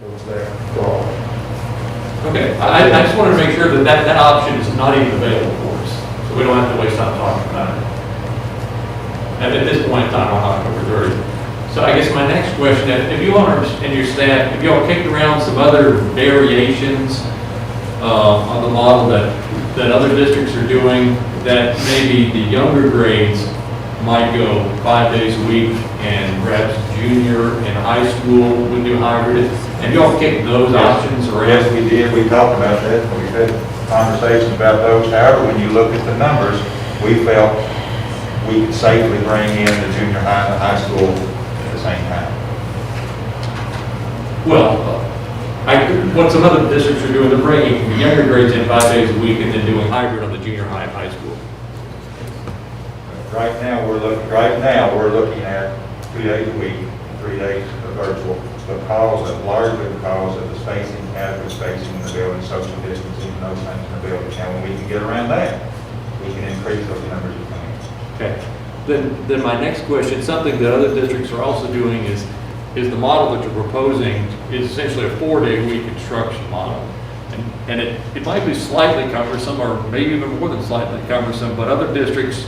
was their goal. Okay, I just wanted to make sure that that option is not even available for us, so we don't have to waste time talking about it. And at this point in time, on October 30th. So I guess my next question, if you all and your staff, if you all kicked around some other variations on the model that other districts are doing, that maybe the younger grades might go 5 days a week, and perhaps junior and high school would do hybrid. Have you all kicked those options around? Yes, we did. We talked about that. We've had conversations about those. However, when you look at the numbers, we felt we could safely bring in the junior high and the high school at the same time. Well, what some other districts are doing, they're bringing the younger grades in 5 days a week and then doing hybrid on the junior high and high school. Right now, we're looking at 2 days a week, 3 days of virtual, largely because of the spacing, adequate spacing in the building, social distancing, and those things in the building. Now, when we can get around that, we can increase those numbers of things. Okay. Then my next question, something that other districts are also doing is the model that you're proposing is essentially a 4-day-a-week instruction model. And it might be slightly cumbersome, or maybe even more than slightly cumbersome, but other districts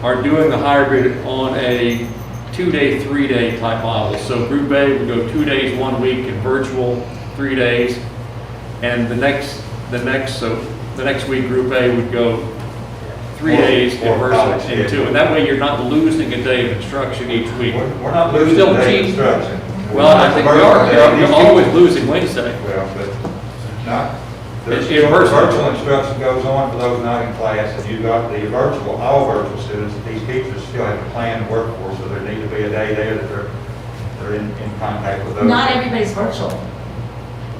are doing the hybrid on a 2-day, 3-day type model. So Group A would go 2 days, 1 week, and virtual 3 days. And the next week, Group A would go 3 days and virtual in 2. And that way you're not losing a day of instruction each week. We're not You're losing still the day of cheating. instruction. Well, I think we are. You're always losing Wednesday. Well, but not, It's there's in-person. virtual instruction goes on for those not in class, and you've got the virtual, all virtual students. These teachers still have to plan and work for, so there need to be a day there that they're in contact with those. Not everybody's virtual.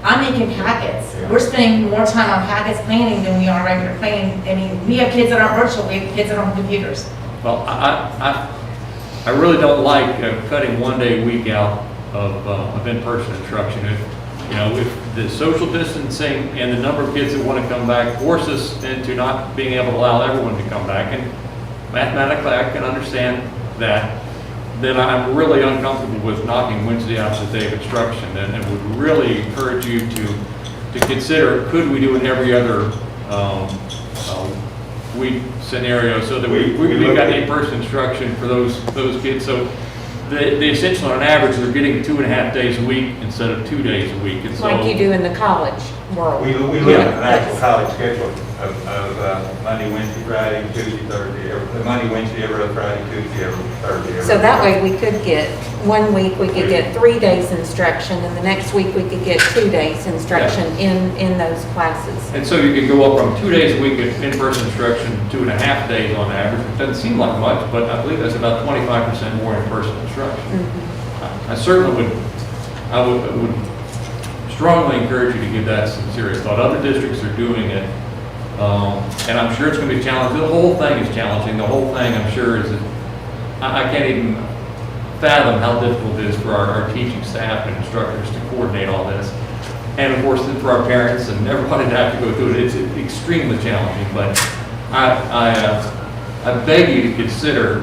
I'm making packets. Yeah. We're spending more time on packets planning than we are regular planning. I mean, we have kids that aren't virtual, we have kids that are on computers. Well, I really don't like cutting 1 day a week out of in-person instruction. If the social distancing and the number of kids that want to come back force us into not being able to allow everyone to come back, and mathematically I can understand that, then I'm really uncomfortable with knocking Wednesday out as a day of instruction, and would really encourage you to consider, could we do an every other week scenario so that we've got in-person instruction for those kids. So they essentially, on average, they're getting 2.5 days a week instead of 2 days a week. And so, Like you do in the college world. We look at an actual college schedule of Monday, Wednesday, Friday, Tuesday, Thursday, Monday, Wednesday, every other Friday, Tuesday, every Thursday. So that way we could get, 1 week we could get 3 days instruction, and the next week we could get 2 days instruction in those classes. And so you could go up from 2 days a week of in-person instruction to 2.5 days on average. It doesn't seem like much, but I believe that's about 25% more in-person instruction. Mhm. I certainly would strongly encourage you to give that some serious thought. Other districts are doing it, and I'm sure it's going to be challenging. The whole thing is challenging. The whole thing, I'm sure, is that I can't even fathom how difficult it is for our teaching staff and instructors to coordinate all this. And of course, for our parents and everybody to have to go through it, it's extremely challenging. But I beg you to consider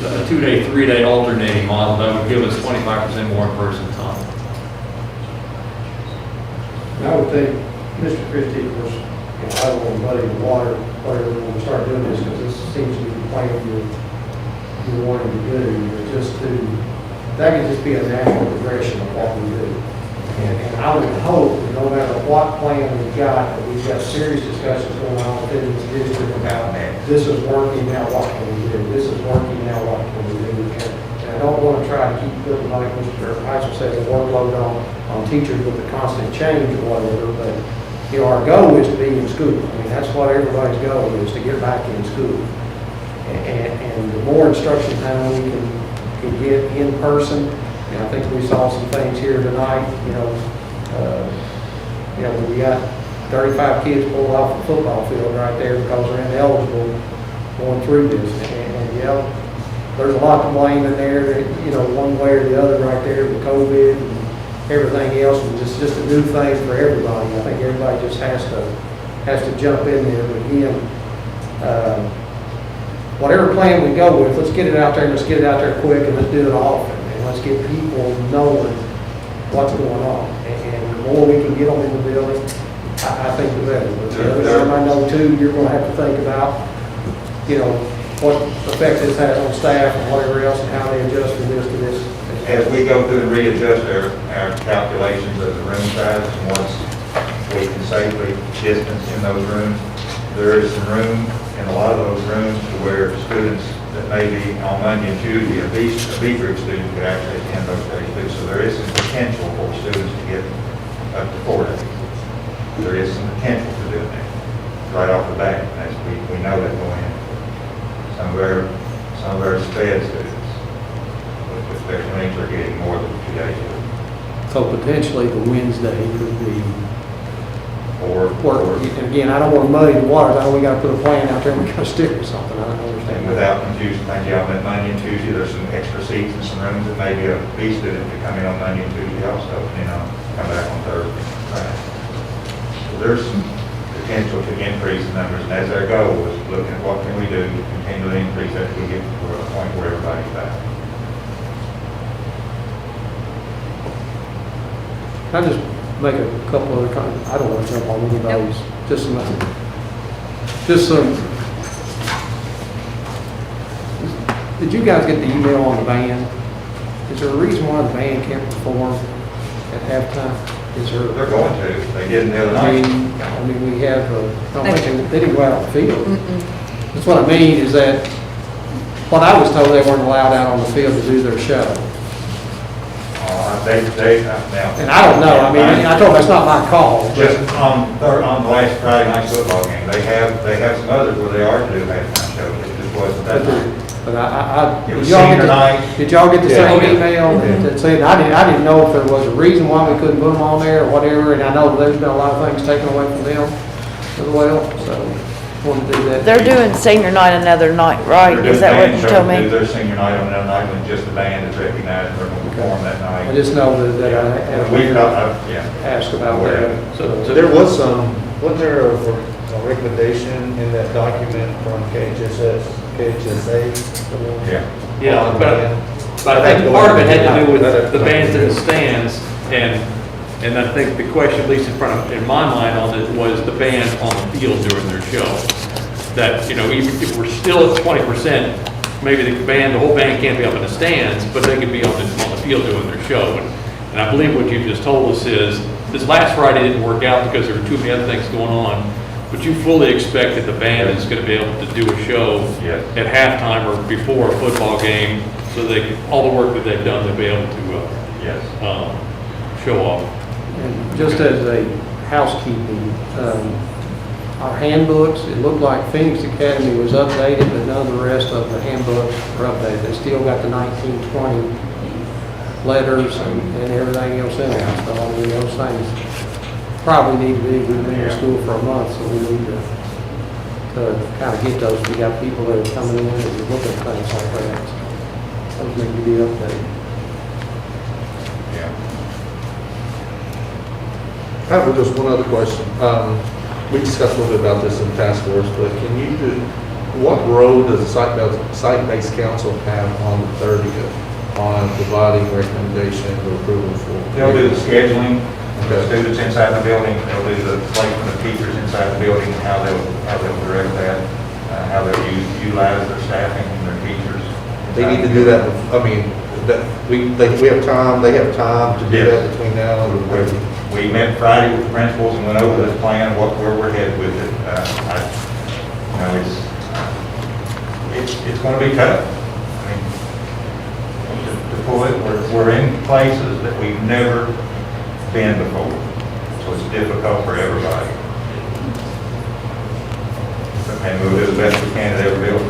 a 2-day, 3-day alternating model that would give us 25% more in-person time. And I would think, Mr. Christie, of course, I don't want to muddy the water, whatever when we start doing this, because this seems to be the plan you're wanting to do, but that could just be a natural progression of what we do. And I would hope that no matter what plan we've got, that we've got serious discussions going on within this district about this is working now, what can we do? This is working now, what can we do? And I don't want to try to keep putting, like Mr. Heisel said, the workload on teachers with the constant change or whatever, but our goal is to be in school. I mean, that's what everybody's goal is, to get back in school. And the more instruction time we can get in person, and I think we saw some things here tonight, we got 35 kids pulled off the football field right there because they're ineligible going through this. And there's a lot to blame in there, that, one way or the other right there with COVID and everything else, and it's just a new thing for everybody. I think everybody just has to jump in there. But again, whatever plan we go with, let's get it out there, and let's get it out there quick, and let's do it often, and let's get people knowing what's going on. And the more we can get them in the building, I think the better. But the other time, I know too, you're gonna have to think about, you know, what effect this has on staff and whatever else, and how they adjust from this to this. As we go through and readjust our calculations of the room size, and once we can safely distance in those rooms, there is some room in a lot of those rooms to where students that may be on Monday and Tuesday, a B group student could actually attend those days too. So there is some potential for students to get up to 4 days. There is some potential to do that right off the bat, as we know that going in. Some of our SPED students, with special needs, are getting more than 2 days a week. So potentially the Wednesday could be Or work. And again, I don't want to muddy the waters. I know we got to put a plan out there, and we got to stick with something. I don't and understand. without confusing things, yeah, on that Monday and Tuesday, there's some extra seats in some rooms that maybe a B student could come in on Monday and Tuesday also, come back on Thursday, Friday. So there's some potential to increase the numbers, and as our goal is looking at what can we do to continually increase that till we get to a point where everybody's back. Can I just make a couple other comments? I don't want to jump on any of those. Just some. Did you guys get the email on the band? Is there a reason why the band can't perform at halftime? Is there? They're going to, they did the other I night. mean, we have, I don't think they didn't go out on the field. Mm-mm. That's what I mean, is that, what I was told, they weren't allowed out on the field to do their show. Now. And I don't know, I mean, I told them that's not my call, Just but on the last Friday night football game, they have some others where they are to do halftime shows, it just wasn't that night. but It was did y'all get senior night. did y'all get the Yeah. same Oh, yeah. email that said, I didn't know if there was a reason why we couldn't put them on there or whatever, and I know there's been a lot of things taken away from them as well, so wanted to do that. They're doing senior night another night, right? They're Is doing that what band you shows, told do me? their senior night on that night when just the band is recognized, they're going to perform that I night. just know that I had We've to got, yeah. ask about that. So There was wasn't there a recommendation in that document from KHSA? Yeah. Yeah, On but band? I think part of it had to do with the bands in the stands, and I think the question, at least in my mind on it, was the band on the field during their show. That, even if we're still at 20%, maybe the whole band can't be up in the stands, but they could be on the field doing their show. And I believe what you just told us is, this last Friday didn't work out because there were too many other things going on, but you fully expect that the band is going to be able to do a show Yes. at halftime or before a football game, so all the work that they've done, they'll be able to Yes. show off. And just as a housekeeping, our handbooks, it looked like Phoenix Academy was updated, but none of the rest of the handbooks were updated. They still got the 1920 letters and everything else in there. So, I mean, those things probably need to be, we've been in school for a month, so we need to kind of get those. We got people that are coming in and looking at things like that. So those need to be updated. Yeah. I have just one other question. We discussed a little bit about this in task force, but what role does the site-based council have on the 30th on providing recommendations or approval for? They'll do the scheduling, the Okay. students inside the building, they'll do the placement of teachers inside the building, how they'll direct that, how they'll utilize their staffing and their teachers. They need to do that, we have time, they have time to do Yes. that between now and when? We met Friday with the principals and went over this plan, where we're headed with it. It's going to be tough. I mean, to pull it, we're in places that we've never been before, so it's difficult for everybody. And we'll do the best we can at every building.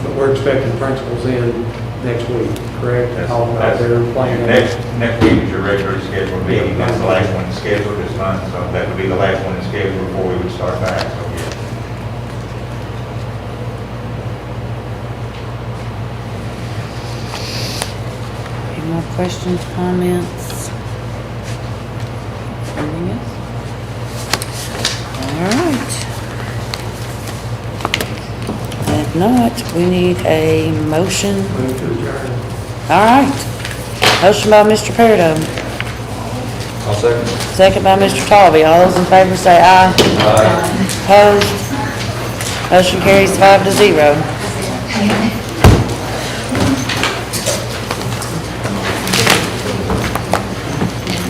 But we're expecting principals in next week, correct? Talking about their plan. Next week is your regularly scheduled meeting, that's the last one scheduled this month, so that would be the last one scheduled before we would start back, so yeah. Any more questions, comments? Anything else? All right. not, we need a motion. Move to adjourn. All right. Motion by Mr. Peridot, I'll second. second by Mr. Talby. All those in favor say aye. Aye. Opposed? Motion carries 5-0.